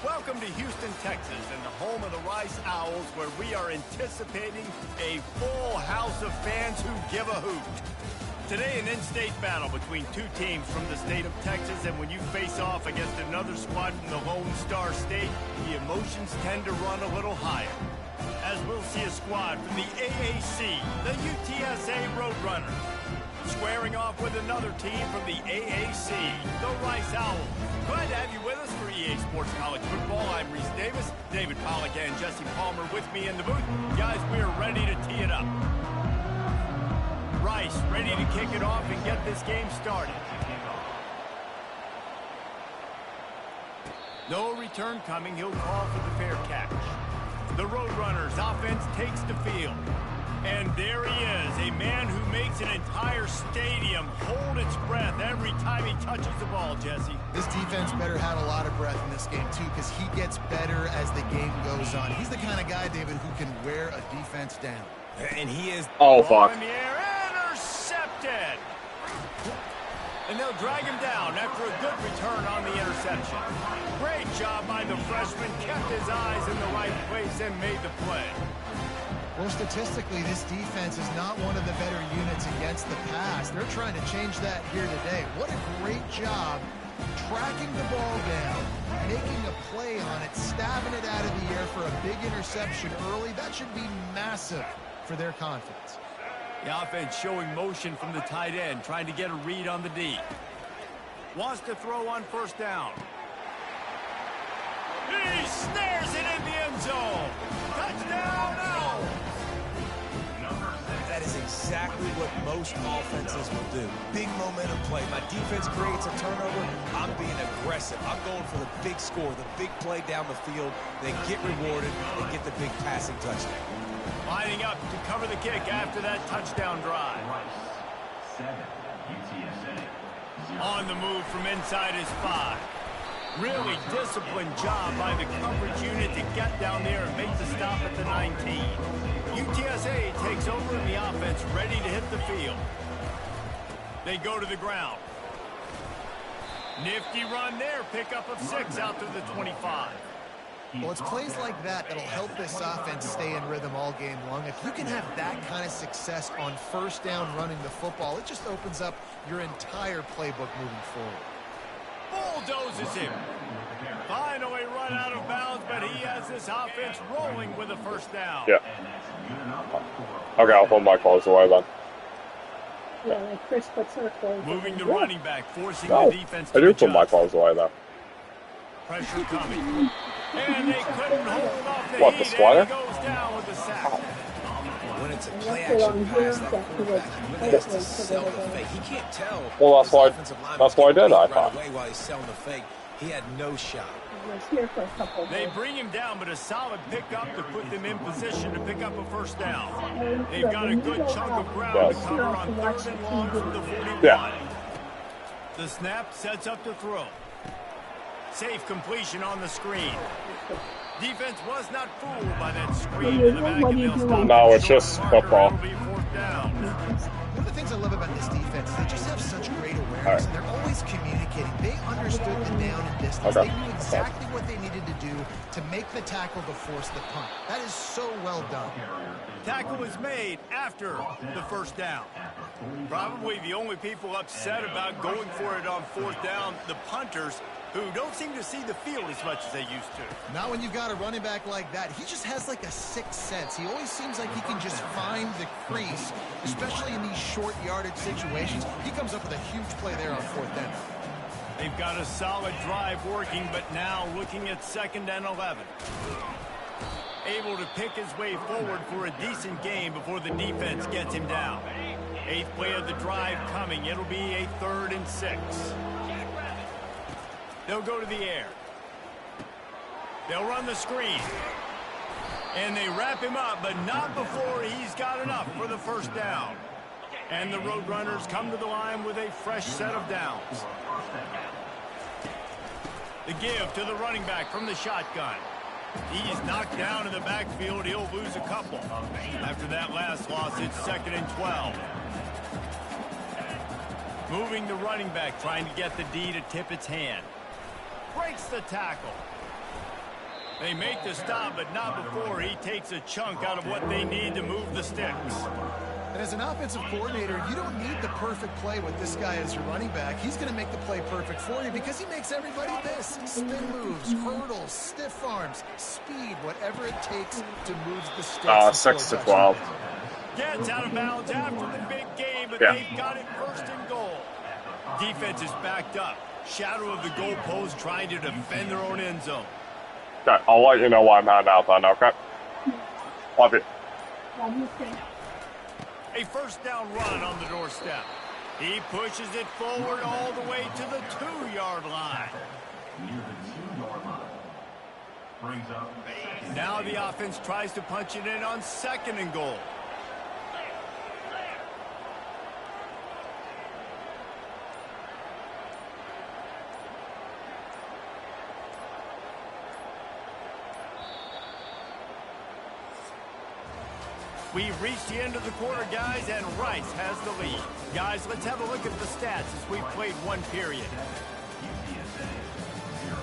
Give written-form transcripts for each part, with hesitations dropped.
Welcome to Houston, Texas, and the home of the Rice Owls, where we are anticipating a full house of fans who give a hoot. Today, an in-state battle between two teams from the state of Texas, and when you face off against another squad from the Lone Star State, the emotions tend to run a little higher. As we'll see a squad from the AAC, the UTSA Roadrunners, squaring off with another team from the AAC, the Rice Owls. Glad to have you with us for EA Sports College Football. I'm Reese Davis, David Pollack and Jesse Palmer with me in the booth. Guys, we are ready to tee it up. Rice ready to kick it off and get this game started. No return coming. He'll call for the fair catch. The Roadrunners offense takes the field. And there he is, a man who makes an entire stadium hold its breath every time he touches the ball, Jesse. This defense better have a lot of breath in this game, too, because he gets better as the game goes on. He's the kind of guy, David, who can wear a defense down. And he is... Oh, fuck. In the air, intercepted! And they'll drag him down after a good return on the interception. Great job by the freshman, kept his eyes in the right place and made the play. Well, statistically, this defense is not one of the better units against the pass. They're trying to change that here today. What a great job tracking the ball down, making a play on it, stabbing it out of the air for a big interception early. That should be massive for their confidence. The offense showing motion from the tight end, trying to get a read on the D. Wants to throw on first down. He snares it in the end zone. Touchdown, Owls! That is exactly what most offenses will do. Big momentum play. My defense creates a turnover. I'm being aggressive. I'm going for the big score, the big play down the field. They get rewarded and get the big passing touchdown. Lining up to cover the kick after that touchdown drive. 7, UTSA. 0. On the move from inside his 5. Really disciplined job by the coverage unit to get down there and make the stop at the 19. UTSA takes over in the offense, ready to hit the field. They go to the ground. Nifty run there, pickup of 6 out to the 25. Well, it's plays like that that'll help this offense stay in rhythm all game long. If you can have that kind of success on first down running the football, it just opens up your entire playbook moving forward. Bulldozes him. Finally run out of bounds, but he has this offense rolling with a first down. Yeah. Okay, I'll hold my calls away then. Yeah, like Chris puts her clothes. Moving the running back, forcing the defense to I do adjust. put my calls away though. Pressure coming. And they couldn't hold off the What, heat, the slider? and he goes down with the sack. When it's a play-action pass, that quarterback really has to sell the fake. He can't tell. Well, that's why I did, I right thought. away while he's selling the fake. He had no shot. Was here for a couple They bring him down, but a solid pickup to put them in position to pick up a first down. They've got a good chunk of ground to cover on 3rd and long from the 41. Yeah. The snap sets up to throw. Safe completion on the screen. Defense was not fooled by that screen in the back, and they'll stop. No, it's just football. It'll be 4th down. One of the things I love about this defense is they just have such great awareness, and they're always communicating. They understood the down and distance. Okay. They knew exactly what they needed to do to make the tackle to force the punt. That is so well done. Tackle was made after the first down. Probably the only people upset about going for it on 4th down, the punters, who don't seem to see the field as much as they used to. Not when you've got a running back like that. He just has like a sixth sense. He always seems like he can just find the crease, especially in these short yardage situations. He comes up with a huge play there on 4th down. They've got a solid drive working, but now looking at 2nd and 11. Able to pick his way forward for a decent game before the defense gets him down. 8th play of the drive coming. It'll be a 3rd and 6. They'll go to the air. They'll run the screen. And they wrap him up, but not before he's got enough for the first down. And the Roadrunners come to the line with a fresh set of downs. The give to the running back from the shotgun. He's knocked down in the backfield. He'll lose a couple. After that last loss, it's 2nd and 12. Moving the running back, trying to get the D to tip its hand. Breaks the tackle. They make the stop, but not before he takes a chunk out of what they need to move the sticks. And as an offensive coordinator, you don't need the perfect play with this guy as your running back. He's going to make the play perfect for you because he makes everybody miss. Spin moves, hurdles, stiff arms, speed, whatever it takes to move the sticks. 6-12. Gets out of bounds after the big game, but they've got it first and goal. Defense is backed up. Shadow of the goalpost trying to defend their own end zone. Okay, I'll let you know why I'm heading out then, okay? Love you. A first down run on the doorstep. He pushes it forward all the way to the 2-yard line. Near the 2-yard line. Brings up. Now the offense tries to punch it in on 2nd and goal. We've reached the end of the quarter, guys, and Rice has the lead. Guys, let's have a look at the stats as we've played one period. UTSA 0.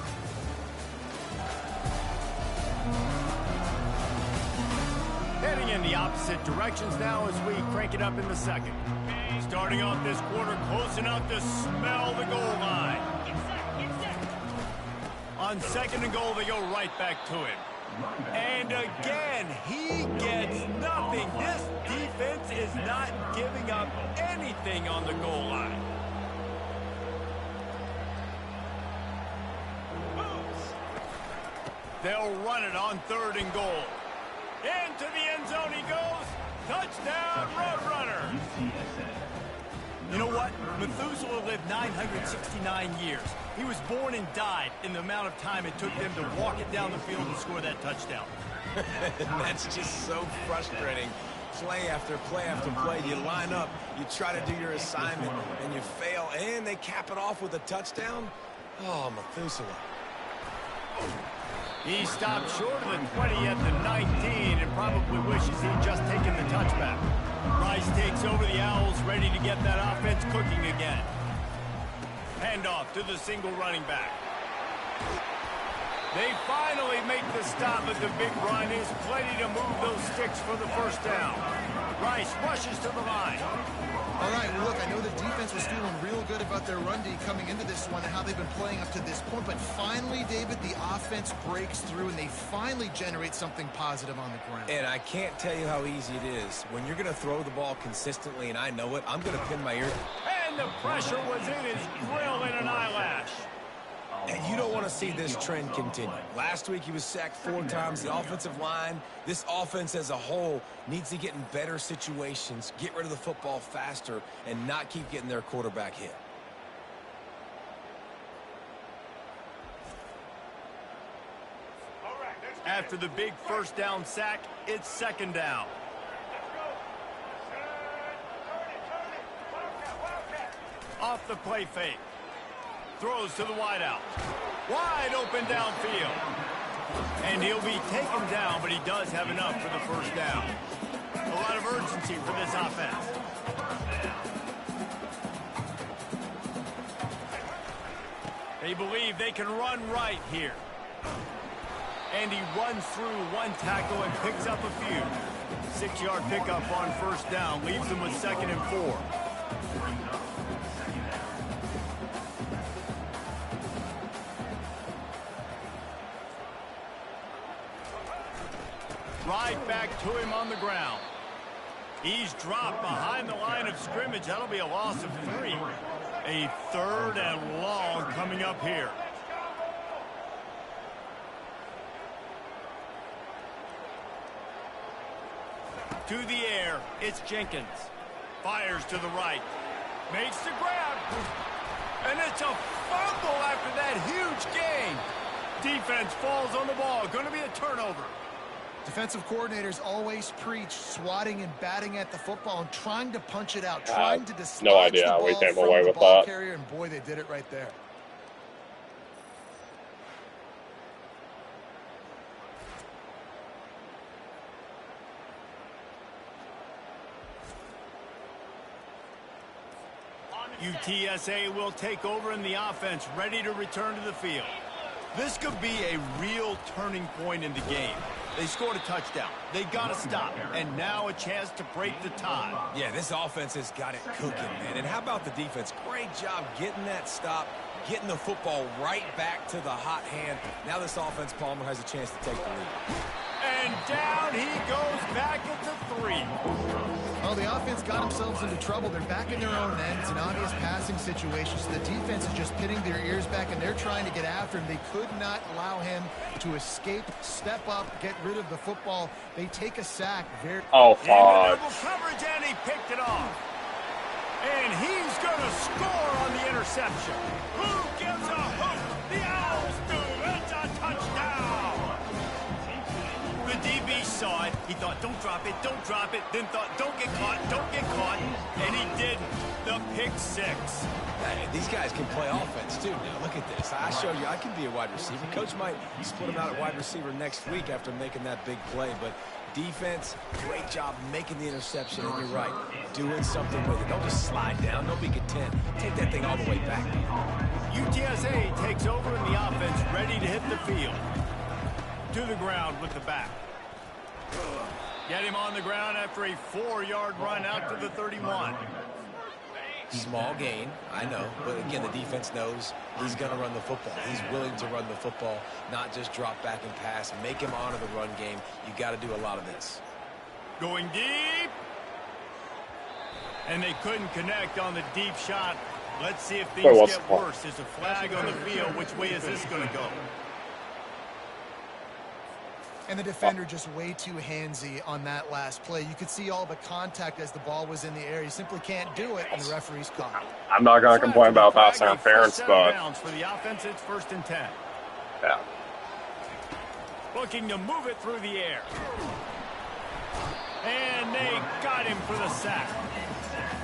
Heading in the opposite directions now as we crank it up in the second. Starting off this quarter close enough to smell the goal line. On 2nd and goal, they go right back to him. And again, he gets nothing. This defense is not giving up anything on the goal line. They'll run it on 3rd and goal. Into the end zone he goes. Touchdown, Roadrunner. You know what? Methuselah lived 969 years. He was born and died in the amount of time it took them to walk it down the field and score that touchdown. That's just so frustrating. Play after play after play. You line up, you try to do your assignment, and you fail, and they cap it off with a touchdown? Oh, Methuselah. He stopped short of the 20 at the 19 and probably wishes he'd just taken the touchback. Rice takes over the Owls, ready to get that offense cooking again. Handoff to the single running back. They finally make the stop, but the big run is plenty to move those sticks for the first down. Rice rushes to the line. All right, well, look, I know the defense was feeling real good about their run D coming into this one and how they've been playing up to this point, but finally, David, the offense breaks through and they finally generate something positive on the ground. And I can't tell you how easy it is. When you're going to throw the ball consistently, and I know it, I'm going to pin my ear. And the pressure was in his grill in an eyelash. And you don't want to see this trend continue. Last week he was sacked 4 times. The offensive line, this offense as a whole, needs to get in better situations, get rid of the football faster, and not keep getting their quarterback hit. After the big first down sack, it's 2nd down. Off the play fake. Throws to the wideout. Wide open downfield. And he'll be taken down, but he does have enough for the first down. A lot of urgency for this offense. They believe they can run right here. And he runs through one tackle and picks up a few. 6-yard pickup on first down leaves them with 2nd and 4. Right back to him on the ground. He's dropped behind the line of scrimmage. That'll be a loss of 3. A 3rd and long coming up here. To the air, it's Jenkins. Fires to the right. Makes the grab. And it's a fumble after that huge gain. Defense falls on the ball. Going to be a turnover. Defensive coordinators always preach swatting and batting at the football and trying to punch it out, trying to dislodge no idea the how we ball came from away the with ball that. carrier, and boy, they did it right there. UTSA will take over in the offense, ready to return to the field. This could be a real turning point in the game. They scored a touchdown. They got to stop. And now a chance to break the tie. Yeah, this offense has got it cooking, man. And how about the defense? Great job getting that stop, getting the football right back to the hot hand. Now this offense, Palmer, has a chance to take the lead. And down he goes back at the 3. Well, the offense got themselves into trouble. They're back in their own end. It's an obvious passing situation, so the defense is just pinning their ears back, and they're trying to get after him. They could not allow him to escape, step up, get rid of the football. They take a sack. Oh, In the fuck. double coverage, and he picked it off. And he's going to score on the interception. Who gives a hoot? The Owls do. It's a touchdown. The DB saw it. He thought, don't drop it, don't drop it. Then thought, don't get caught, don't get caught. And he didn't. The pick 6. Hey, these guys can play offense, too. Now, look at this. I showed you I can be a wide receiver. Coach might split him out at wide receiver next week after making that big play. But defense, great job making the interception. And you're right, doing something with it. Don't just slide down. Don't be content. Take that thing all the way back. UTSA takes over in the offense, ready to hit the field. To the ground with the back. Get him on the ground after a 4-yard run out to the 31. Small gain, I know, but again, the defense knows he's going to run the football. He's willing to run the football, not just drop back and pass. Make him honor the run game. You got to do a lot of this. Going deep. And they couldn't connect on the deep shot. Let's see if things get worse. There's a flag on the field. Which way is this going to go? And the defender just way too handsy on that last play. You could see all the contact as the ball was in the air. You simply can't do it, and the referee's called. I'm not going to complain about pass interference, but for the offense, it's 1st and 10. yeah. Looking to move it through the air. And they got him for the sack.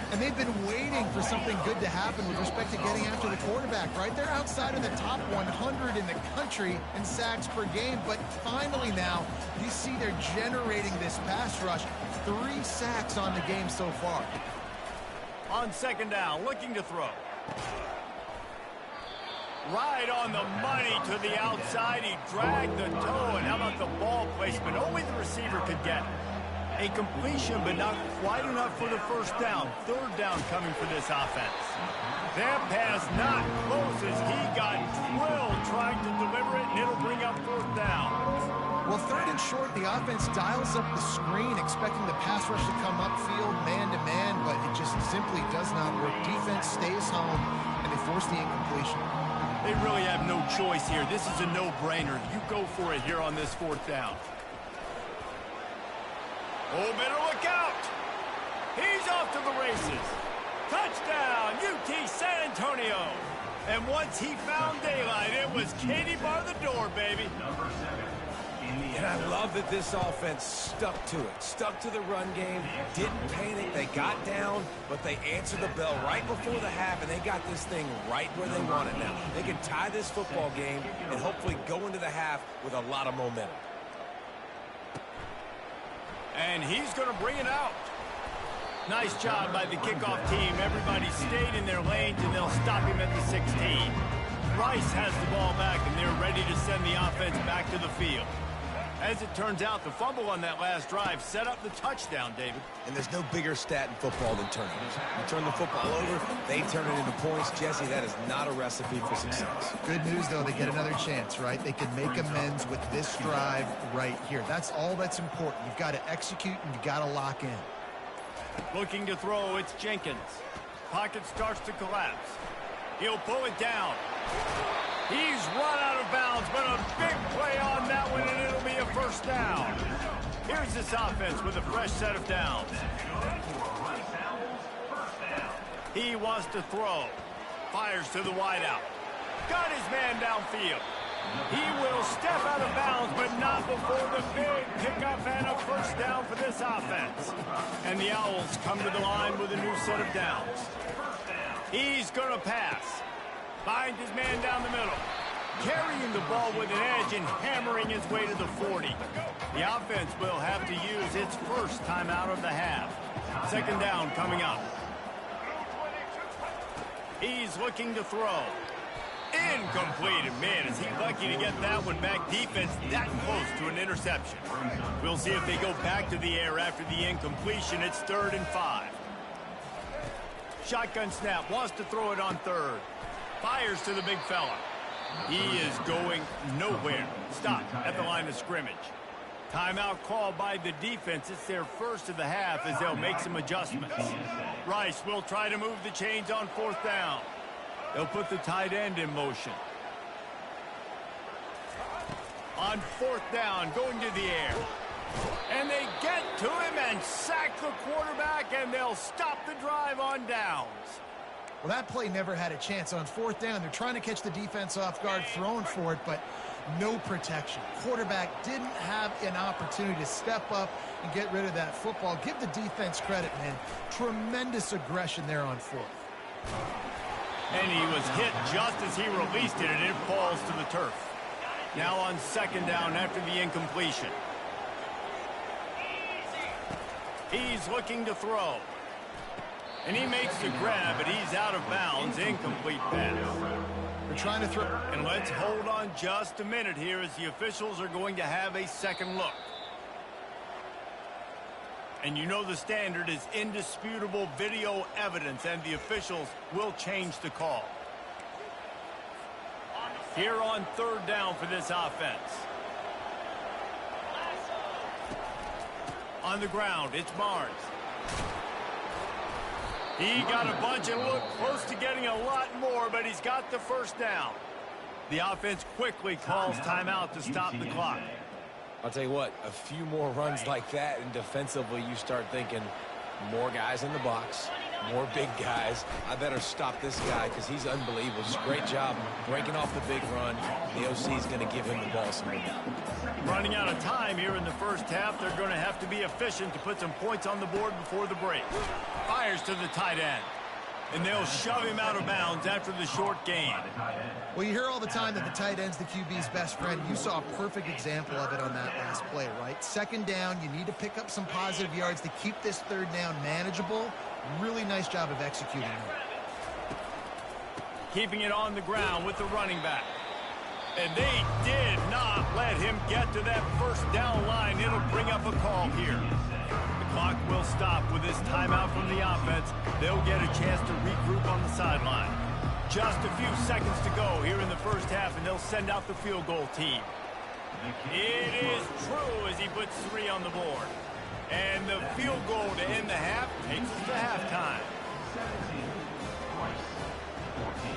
And they've been waiting for something good to happen with respect to getting after the quarterback, right? They're outside of the top 100 in the country in sacks per game, but finally now you see they're generating this pass rush. 3 sacks on the game so far. On 2nd down, looking to throw. Right on the money to the outside. He dragged the toe, and how about the ball placement? Only the receiver could get it. A completion, but not quite enough for the 1st down. 3rd down coming for this offense. That pass not close as he got drilled trying to deliver it, and it'll bring up 4th down. Well, 3rd and short, the offense dials up the screen, expecting the pass rush to come upfield man-to-man, but it just simply does not work. Defense stays home, and they force the incompletion. They really have no choice here. This is a no-brainer. You go for it here on this 4th down. Oh, better look out. He's off to the races. Touchdown, UT San Antonio. And once he found daylight, it was Katie bar the door, baby. And I love that this offense stuck to it. Stuck to the run game. Didn't panic. They got down, but they answered the bell right before the half, and they got this thing right where they want it now. They can tie this football game and hopefully go into the half with a lot of momentum. And he's going to bring it out. Nice job by the kickoff team. Everybody stayed in their lanes, and they'll stop him at the 16. Rice has the ball back, and they're ready to send the offense back to the field. As it turns out, the fumble on that last drive set up the touchdown, David. And there's no bigger stat in football than turnovers. You turn the football over, they turn it into points. Jesse, that is not a recipe for success. Good news, though, they get another chance, right? They can make amends with this drive right here. That's all that's important. You've got to execute, and you've got to lock in. Looking to throw, it's Jenkins. Pocket starts to collapse. He'll pull it down. He's run out of bounds, but a big play on that one, and it'll be a 1st down. Here's this offense with a fresh set of downs. He wants to throw. Fires to the wideout. Got his man downfield. He will step out of bounds, but not before the big pickup and a 1st down for this offense. And the Owls come to the line with a new set of downs. He's going to pass. Finds his man down the middle. Carrying the ball with an edge and hammering his way to the 40. The offense will have to use its 1st timeout of the half. 2nd down coming up. He's looking to throw. Incomplete. And man, is he lucky to get that one back. Defense that close to an interception. We'll see if they go back to the air after the incompletion. It's 3rd and 5. Shotgun snap. Wants to throw it on 3rd. Fires to the big fella. He is going nowhere. Stop at the line of scrimmage. Timeout called by the defense. It's their first of the half as they'll make some adjustments. Rice will try to move the chains on 4th down. They'll put the tight end in motion. On 4th down, going to the air. And they get to him and sack the quarterback, and they'll stop the drive on downs. Well, that play never had a chance. On 4th down, they're trying to catch the defense off guard, throwing for it, but no protection. Quarterback didn't have an opportunity to step up and get rid of that football. Give the defense credit, man. Tremendous aggression there on 4th. And he was hit just as he released it, and it falls to the turf. Now on 2nd down after the incompletion. He's looking to throw. And he makes the grab, but he's out of bounds. Incomplete pass. They're trying to throw. And let's hold on just a minute here as the officials are going to have a second look. And you know the standard is indisputable video evidence, and the officials will change the call. Here on 3rd down for this offense. On the ground, it's Barnes. He got a bunch and looked close to getting a lot more, but he's got the 1st down. The offense quickly calls timeout to stop the clock. I'll tell you what, a few more runs like that, and defensively you start thinking more guys in the box, more big guys. I better stop this guy because he's unbelievable. Just great job breaking off the big run. The OC is going to give him the ball some more. Running out of time here in the 1st half. They're going to have to be efficient to put some points on the board before the break. Fires to the tight end. And they'll shove him out of bounds after the short gain. Well, you hear all the time that the tight end's the QB's best friend. You saw a perfect example of it on that last play, right? 2nd down, you need to pick up some positive yards to keep this 3rd down manageable. Really nice job of executing that. Keeping it on the ground with the running back. And they did not let him get to that 1st down line. It'll bring up a call here. The clock will stop with this timeout from the offense. They'll get a chance to regroup on the sideline. Just a few seconds to go here in the 1st half, and they'll send out the field goal team. It is true as he puts 3 on the board. And the field goal to end the half takes us to halftime. 17, twice, 14.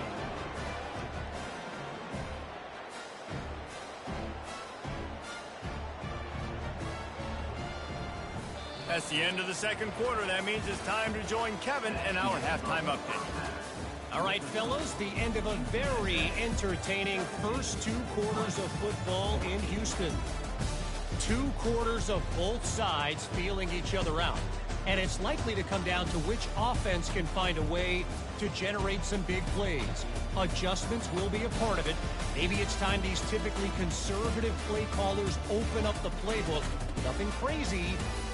That's the end of the 2nd quarter. That means it's time to join Kevin and our halftime update. All right, fellas, the end of a very entertaining first 2 quarters of football in Houston. 2 quarters of both sides feeling each other out. And it's likely to come down to which offense can find a way to generate some big plays. Adjustments will be a part of it. Maybe it's time these typically conservative play callers open up the playbook. Nothing crazy,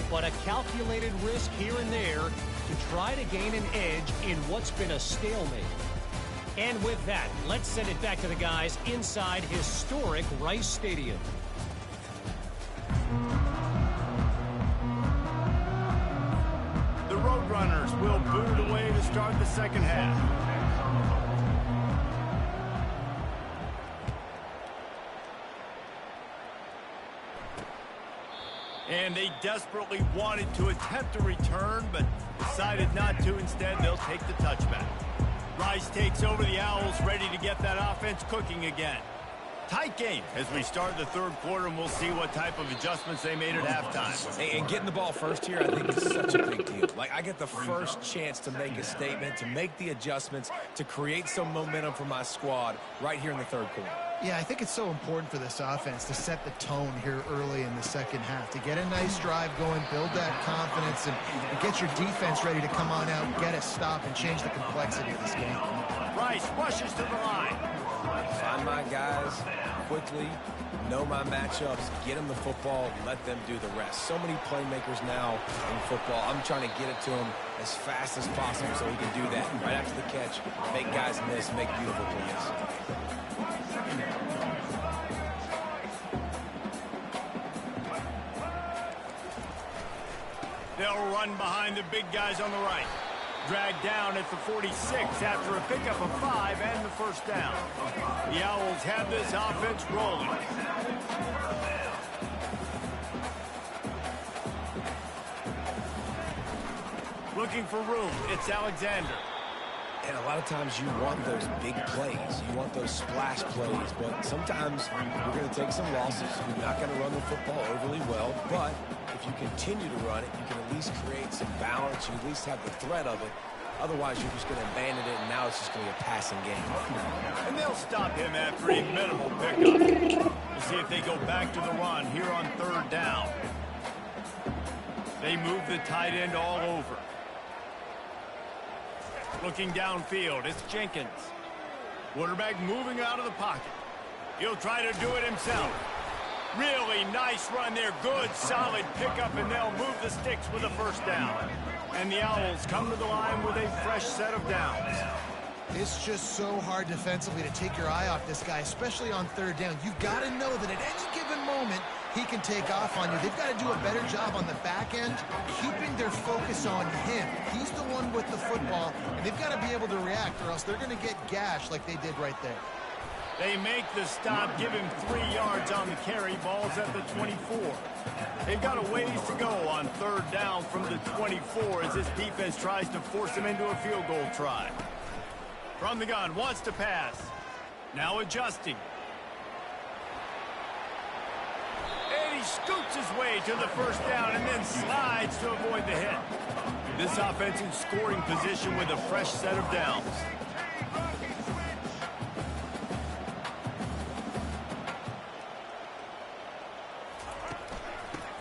but a calculated risk here and there to try to gain an edge in what's been a stalemate. And with that, let's send it back to the guys inside historic Rice Stadium. The Roadrunners will boot away to start the 2nd half. And they desperately wanted to attempt a return, but decided not to. Instead, they'll take the touchback. Rice takes over the Owls, ready to get that offense cooking again. Tight game as we start the 3rd quarter, and we'll see what type of adjustments they made at halftime. And getting the ball first here, I think, is such a big deal. Like, I get the first chance to make a statement, to make the adjustments, to create some momentum for my squad right here in the 3rd quarter. Yeah, I think it's so important for this offense to set the tone here early in the 2nd half, to get a nice drive going, build that confidence, and get your defense ready to come on out, get a stop, and change the complexity of this game. Rice rushes to the line. Find my guys quickly, know my matchups, get them the football, let them do the rest. So many playmakers now in football. I'm trying to get it to him as fast as possible so he can do that right after the catch, make guys miss, make beautiful plays. They'll run behind the big guys on the right. Dragged down at the 46 after a pickup of 5 and the first down. The Owls have this offense rolling. Looking for room. It's Alexander. And a lot of times you want those big plays. You want those splash plays. But sometimes you're going to take some losses. You're not going to run the football overly well. But if you continue to run it, you can at least create some balance. You at least have the threat of it. Otherwise, you're just going to abandon it, and now it's just going to be a passing game. And they'll stop him after a minimal pickup. We'll see if they go back to the run here on 3rd down. They move the tight end all over. Looking downfield, it's Jenkins. Quarterback moving out of the pocket. He'll try to do it himself. Really nice run there. Good, solid pickup, and they'll move the sticks with a first down. And the Owls come to the line with a fresh set of downs. It's just so hard defensively to take your eye off this guy, especially on 3rd down. You've got to know that at any given moment, he can take off on you. They've got to do a better job on the back end, keeping their focus on him. He's the one with the football, and they've got to be able to react, or else they're going to get gashed like they did right there. They make the stop, give him 3 yards on the carry. Ball's at the 24. They've got a ways to go on 3rd down from the 24 as this defense tries to force him into a field goal try. From the gun, wants to pass. Now adjusting. And he scoots his way to the first down and then slides to avoid the hit. This offense in scoring position with a fresh set of downs.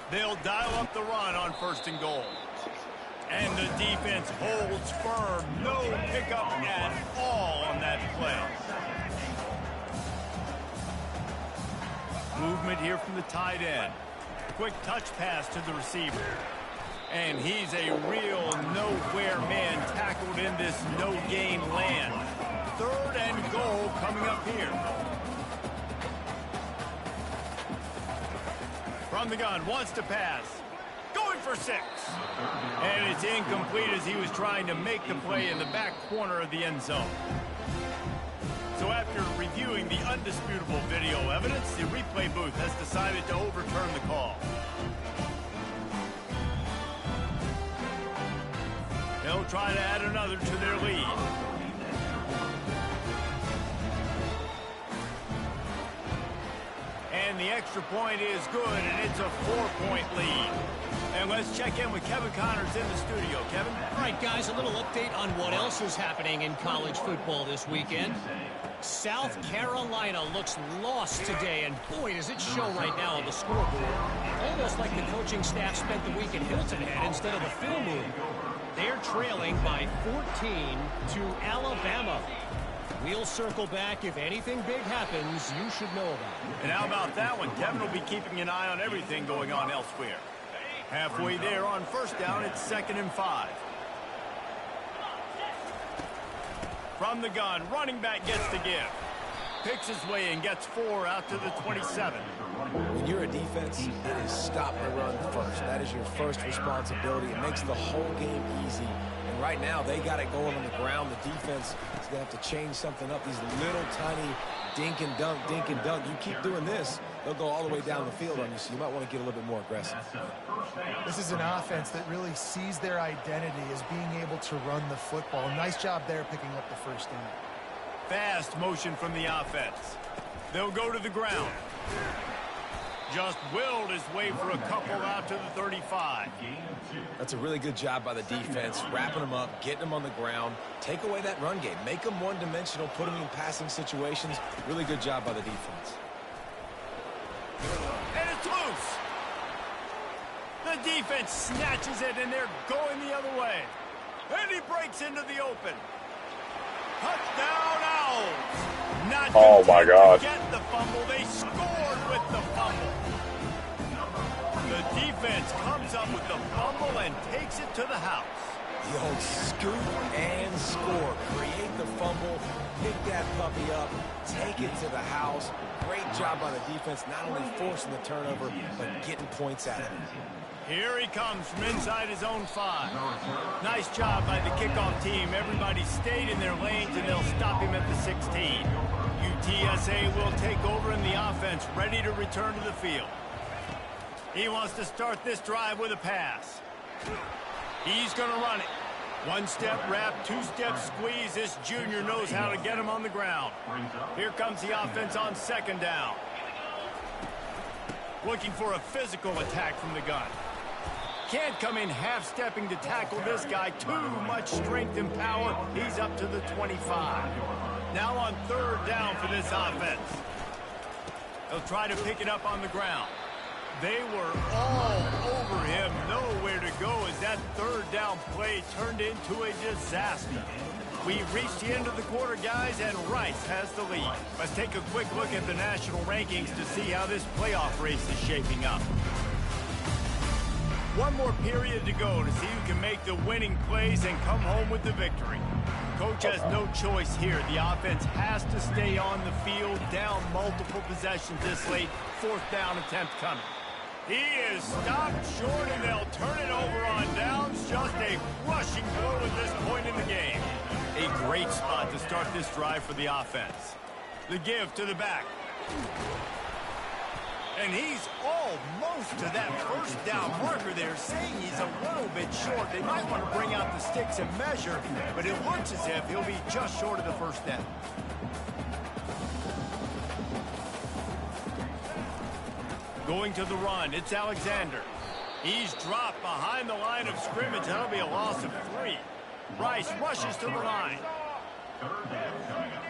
They'll dial up the run on 1st and goal. And the defense holds firm. No pickup at all on that play. Movement here from the tight end. Quick touch pass to the receiver. And he's a real nowhere man tackled in this no-gain land. 3rd and goal coming up here. From the gun, wants to pass. Going for 6. And it's incomplete as he was trying to make the play in the back corner of the end zone. So after reviewing the undisputable video evidence, the replay booth has decided to overturn the call. They'll try to add another to their lead. And the extra point is good, and it's a 4-point lead. And let's check in with Kevin Connors in the studio. Kevin? All right, guys, a little update on what else is happening in college football this weekend. South Carolina looks lost today, and boy, does it show right now on the scoreboard. Almost like the coaching staff spent the week in Hilton Head instead of the film room. They're trailing by 14 to Alabama. We'll circle back. If anything big happens, you should know about it. And how about that one? Kevin will be keeping an eye on everything going on elsewhere. Halfway there on 1st down, it's 2nd and 5. From the gun, running back gets the give. Picks his way and gets 4 out to the 27. When you're a defense, it is stop the run first. That is your first responsibility. It makes the whole game easy. And right now, they got it going on the ground. The defense is going to have to change something up. These little tiny dink and dunk, dink and dunk. You keep doing this, they'll go all the way down the field on you, so you might want to get a little bit more aggressive. This is an offense that really sees their identity as being able to run the football. Nice job there picking up the first down. Fast motion from the offense. They'll go to the ground. Just willed his way for a couple out to the 35. That's a really good job by the defense, wrapping them up, getting them on the ground. Take away that run game. Make them one-dimensional, put them in passing situations. Really good job by the defense. And it's loose. The defense snatches it, and they're going the other way. And he breaks into the open. Touchdown Owls. Not oh my God. Get the fumble. They scored with the fumble. The defense comes up with the fumble and takes it to the house. The old scoop and score. Create the fumble, pick that puppy up, take it to the house. Great job by the defense, not only forcing the turnover, but getting points out of it. Here he comes from inside his own 5. Nice job by the kickoff team. Everybody stayed in their lanes, and they'll stop him at the 16. UTSA will take over in the offense, ready to return to the field. He wants to start this drive with a pass. He's going to run it. One-step wrap, two-step squeeze. This junior knows how to get him on the ground. Here comes the offense on second down. Looking for a physical attack from the gun. Can't come in half-stepping to tackle this guy. Too much strength and power. He's up to the 25. Now on third down for this offense. They'll try to pick it up on the ground. They were all over him. Nowhere to go as that third down play turned into a disaster. We've reached the end of the quarter, guys, and Rice has the lead. Let's take a quick look at the national rankings to see how this playoff race is shaping up. One more period to go to see who can make the winning plays and come home with the victory. Coach has no choice here. The offense has to stay on the field, down multiple possessions this late. Fourth down attempt coming. He is stopped short, and they'll turn it over on downs. Just a rushing blow at this point in the game. A great spot to start this drive for the offense. The give to the back. And he's almost to that first down marker there, saying he's a little bit short. They might want to bring out the sticks and measure, but it looks as if he'll be just short of the first down. Going to the run, it's Alexander. He's dropped behind the line of scrimmage. That'll be a loss of 3. Rice rushes to the line. Third down coming up.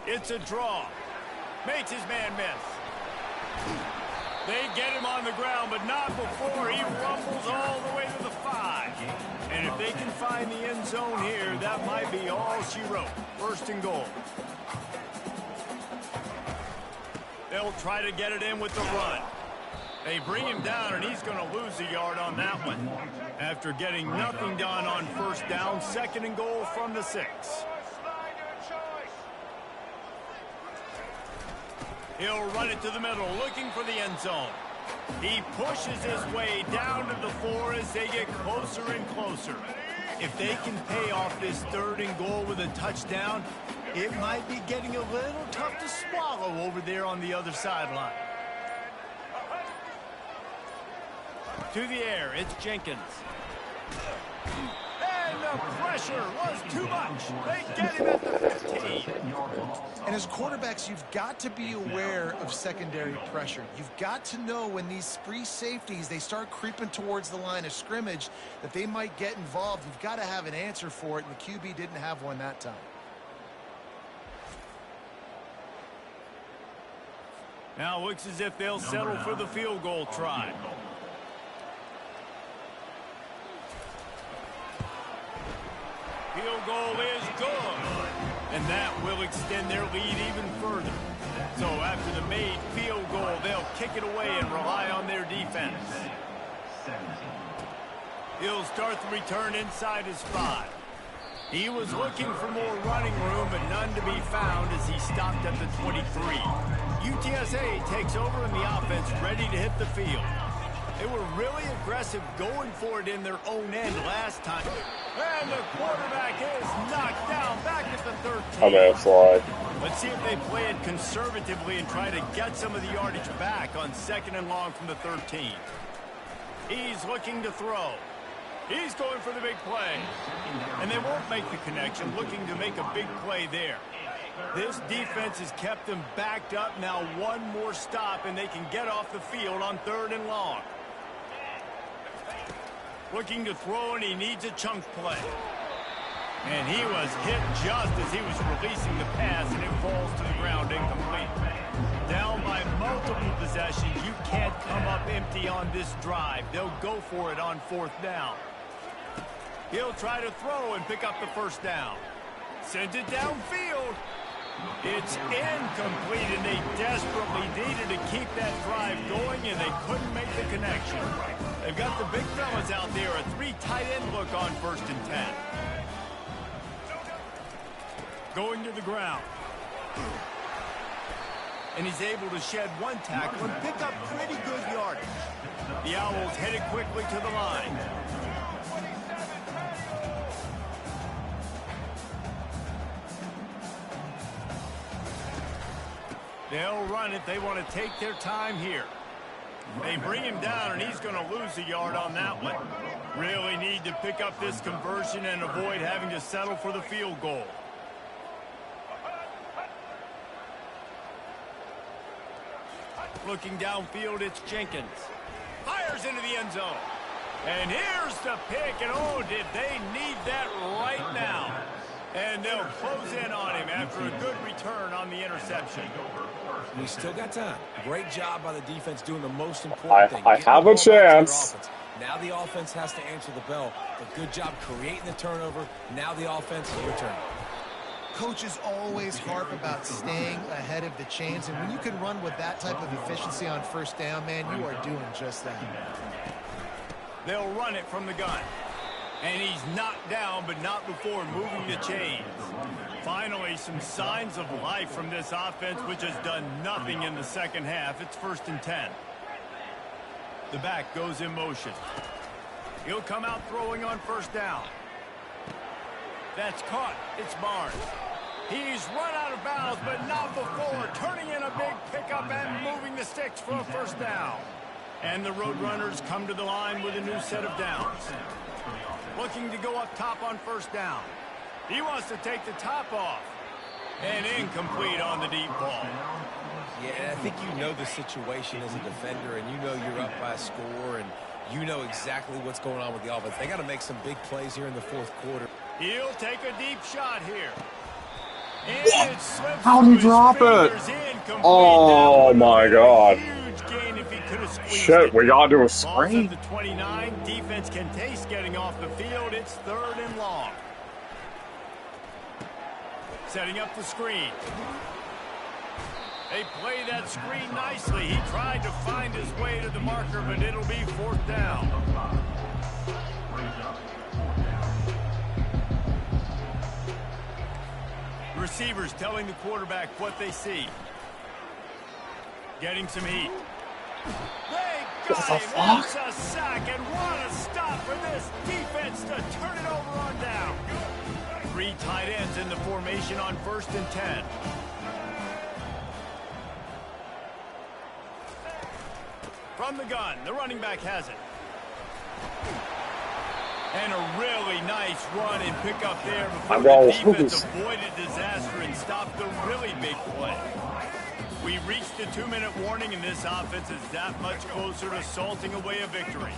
It's a draw. Makes his man miss. They get him on the ground, but not before he rumbles all the way to the 5. And if they can find the end zone here, that might be all she wrote. First and goal. They'll try to get it in with the run. They bring him down, and he's going to lose a yard on that one. After getting nothing done on first down, second and goal from the 6. He'll run it to the middle, looking for the end zone. He pushes his way down to the 4 as they get closer and closer. If they can pay off this third and goal with a touchdown, it might be getting a little tough to swallow over there on the other sideline. To the air, it's Jenkins. And the pressure was too much. They get him at the 15. And as quarterbacks, you've got to be aware of secondary pressure. You've got to know when these free safeties, they start creeping towards the line of scrimmage, that they might get involved. You've got to have an answer for it, and the QB didn't have one that time. Now looks as if they'll settle for the field goal try. Field goal is good. And that will extend their lead even further. So after the made field goal, they'll kick it away and rely on their defense. He'll start the return inside his 5. He was looking for more running room, but none to be found as he stopped at the 23. UTSA takes over in the offense, ready to hit the field. They were really aggressive going for it in their own end last time. And the quarterback is knocked down back at the 13. I'm going to slide. Let's see if they play it conservatively and try to get some of the yardage back on second and long from the 13. He's looking to throw. He's going for the big play. And they won't make the connection, looking to make a big play there. This defense has kept them backed up. Now one more stop, and they can get off the field on third and long. Looking to throw, and he needs a chunk play. And he was hit just as he was releasing the pass, and it falls to the ground incomplete. Down by multiple possessions, you can't come up empty on this drive. They'll go for it on fourth down. He'll try to throw and pick up the first down. Sends it downfield. It's incomplete, and they desperately needed to keep that drive going, and they couldn't make the connection. They've got the big fellas out there, a 3 tight end look on 1st and 10. Going to the ground. And he's able to shed 1 tackle and pick up pretty good yardage. The Owls headed quickly to the line. They'll run it. They want to take their time here. They bring him down, and he's going to lose a yard on that one. Really need to pick up this conversion and avoid having to settle for the field goal. Looking downfield, it's Jenkins. Fires into the end zone. And here's the pick, and oh, did they need that right now. And they'll close in on him after a good return on the interception. We still got time. Great job by the defense doing the most important thing. I have a chance. Now the offense has to answer the bell. But good job creating the turnover. Now the offense is returning. Coaches always harp about staying ahead of the chains, and when you can run with that type of efficiency on 1st down, man, you are doing just that. They'll run it from the gun. And he's knocked down, but not before moving the chains. Finally, some signs of life from this offense, which has done nothing in the second half. It's 1st and 10. The back goes in motion. He'll come out throwing on 1st down. That's caught. It's Barnes. He's run out of bounds, but not before turning in a big pickup and moving the sticks for a 1st down. And the Roadrunners come to the line with a new set of downs. Looking to go up top on 1st down. He wants to take the top off. And incomplete on the deep ball. Yeah, I think you know the situation as a defender, and you know you're up by a score, and you know exactly what's going on with the offense. They got to make some big plays here in the 4th quarter. He'll take a deep shot here. And it slips How'd he drop it? Oh my God. Huge gain if he could have squeezed Shit, it. we gotta do a Ball's screen. at the 29. Defense can taste getting off the field. It's 3rd and long. Setting up the screen. They play that screen nicely. He tried to find his way to the marker, but it'll be 4th down. Receivers telling the quarterback what they see. Getting some heat. They got him. It's a sack, and what a stop for this defense to turn it over on down. 3 tight ends in the formation on 1st and 10. From the gun, the running back has it. And a really nice run and pick up there before the defense avoided disaster and stopped the really big play. We reached the 2-minute warning, and this offense is that much closer to salting away a victory.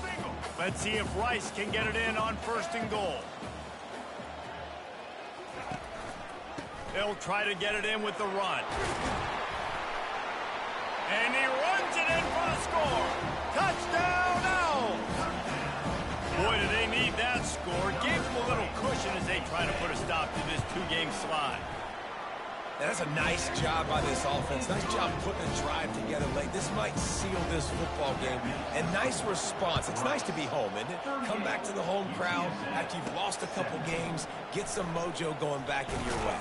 Let's see if Rice can get it in on 1st and goal. They'll try to get it in with the run. And he runs it in for the score. Touchdown, Owls! Boy, do they need that score. Gave them a little cushion as they try to put a stop to this 2-game slide. That's a nice job by this offense. Nice job putting a drive together late. This might seal this football game. And nice response. It's nice to be home, isn't it? Come back to the home crowd after you've lost a couple games. Get some mojo going back in your way.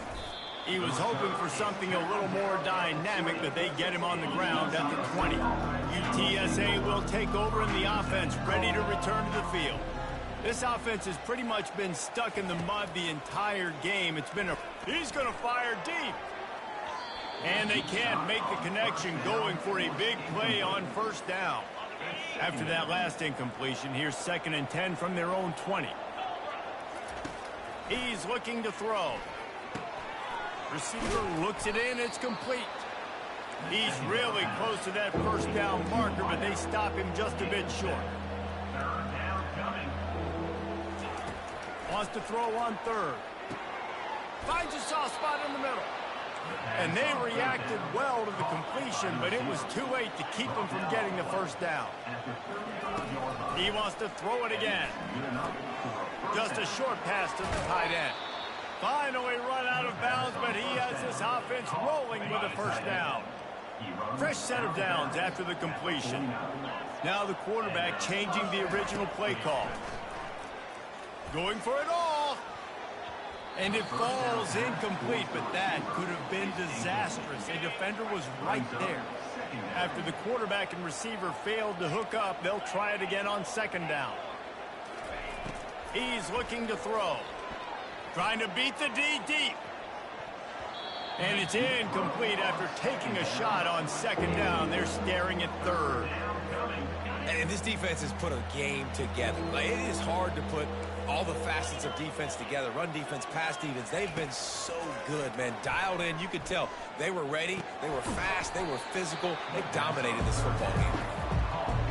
He was hoping for something a little more dynamic, but they get him on the ground at the 20. UTSA will take over in the offense, ready to return to the field. This offense has pretty much been stuck in the mud the entire game. He's going to fire deep. And they can't make the connection, going for a big play on 1st down. After that last incompletion, here's 2nd and 10 from their own 20. He's looking to throw. Receiver looks it in. It's complete. He's really close to that 1st down marker, but they stop him just a bit short. Wants to throw on 3rd. Finds a soft spot in the middle. And they reacted well to the completion, but it was too late to keep them from getting the 1st down. He wants to throw it again. Just a short pass to the tight end. Finally run out of bounds, but he has this offense rolling with a first down. Fresh set of downs after the completion. Now the quarterback changing the original play call. Going for it all. And it falls incomplete, but that could have been disastrous. A defender was right there. After the quarterback and receiver failed to hook up, they'll try it again on second down. He's looking to throw. Trying to beat the D deep. And it's incomplete after taking a shot on second down. They're staring at third. And this defense has put a game together. Like, it is hard to put all the facets of defense together. Run defense, pass defense. They've been so good, man. Dialed in. You could tell they were ready. They were fast. They were physical. They dominated this football game.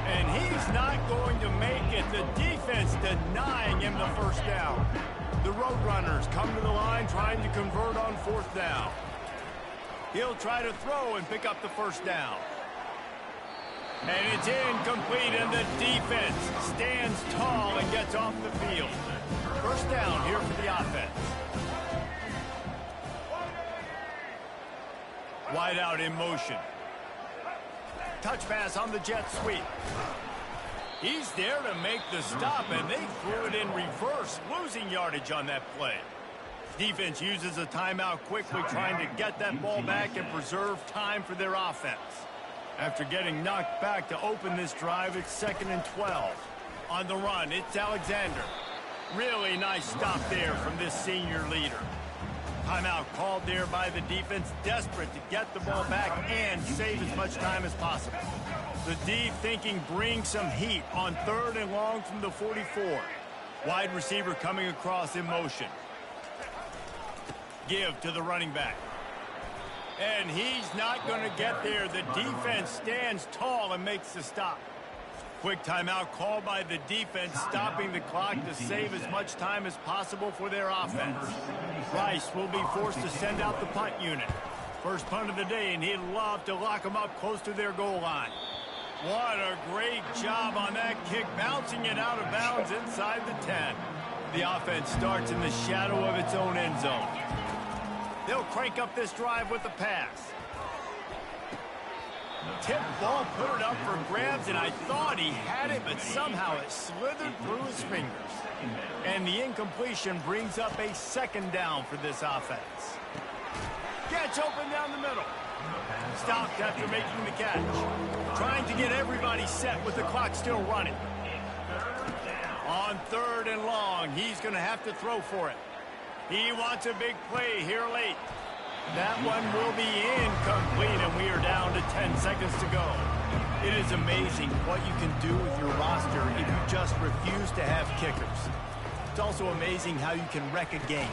And he's not going to make it. The defense denying him the first down. The Roadrunners come to the line trying to convert on fourth down. He'll try to throw and pick up the first down. And it's incomplete, and the defense stands tall and gets off the field. First down here for the offense. Wide out in motion. Touch pass on the jet sweep. He's there to make the stop, and they threw it in reverse, losing yardage on that play. Defense uses a timeout quickly, trying to get that ball back and preserve time for their offense. After getting knocked back to open this drive, it's 2nd and 12. On the run, it's Alexander. Really nice stop there from this senior leader. Timeout called there by the defense, desperate to get the ball back and save as much time as possible. The D thinking bring some heat on 3rd and long from the 44. Wide receiver coming across in motion. Give to the running back. And he's not going to get there. The defense stands tall and makes the stop. Quick timeout called by the defense, stopping the clock to save as much time as possible for their offense. Rice will be forced to send out the punt unit. First punt of the day, and he'd love to lock them up close to their goal line. What a great job on that kick, bouncing it out of bounds inside the 10. The offense starts in the shadow of its own end zone. They'll crank up this drive with the pass. Tip ball, put it up for grabs, and I thought he had it, but somehow it slithered through his fingers. And the incompletion brings up a second down for this offense. Catch open down the middle. Stopped after making the catch. Trying to get everybody set with the clock still running. On 3rd and long, he's going to have to throw for it. He wants a big play here late. That one will be incomplete, and we are down to 10 seconds to go. It is amazing what you can do with your roster if you just refuse to have kickers. It's also amazing how you can wreck a game.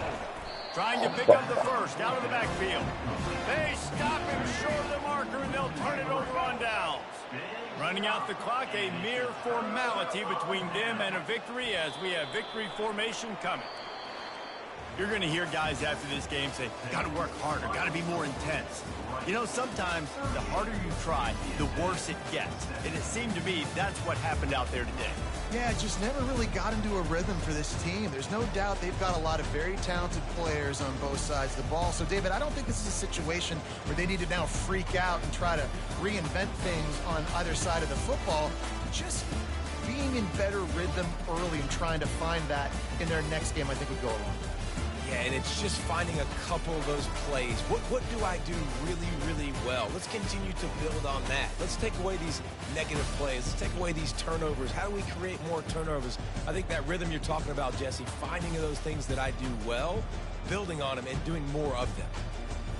Trying to pick up the first out of the backfield. They stop him short of the marker, and they'll turn it over on downs. Running out the clock, a mere formality between them and a victory as we have victory formation coming. You're going to hear guys after this game say, got to work harder, got to be more intense. You know, sometimes the harder you try, the worse it gets. And it seemed to me that's what happened out there today. Yeah, it just never really got into a rhythm for this team. There's no doubt they've got a lot of very talented players on both sides of the ball. So, David, I don't think this is a situation where they need to now freak out and try to reinvent things on either side of the football. Just being in better rhythm early and trying to find that in their next game, I think would go a long way. Yeah, and it's just finding a couple of those plays. What do I do really, really well? Let's continue to build on that. Let's take away these negative plays. Let's take away these turnovers. How do we create more turnovers? I think that rhythm you're talking about, Jesse, finding those things that I do well, building on them, and doing more of them.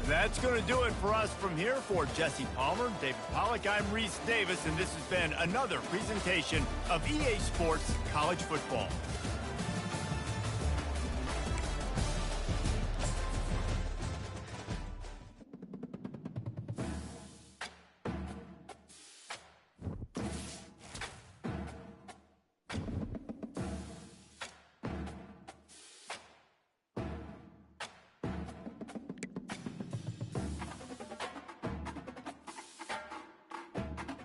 That's going to do it for us from here. For Jesse Palmer, David Pollack, I'm Reese Davis, and this has been another presentation of EA Sports College Football.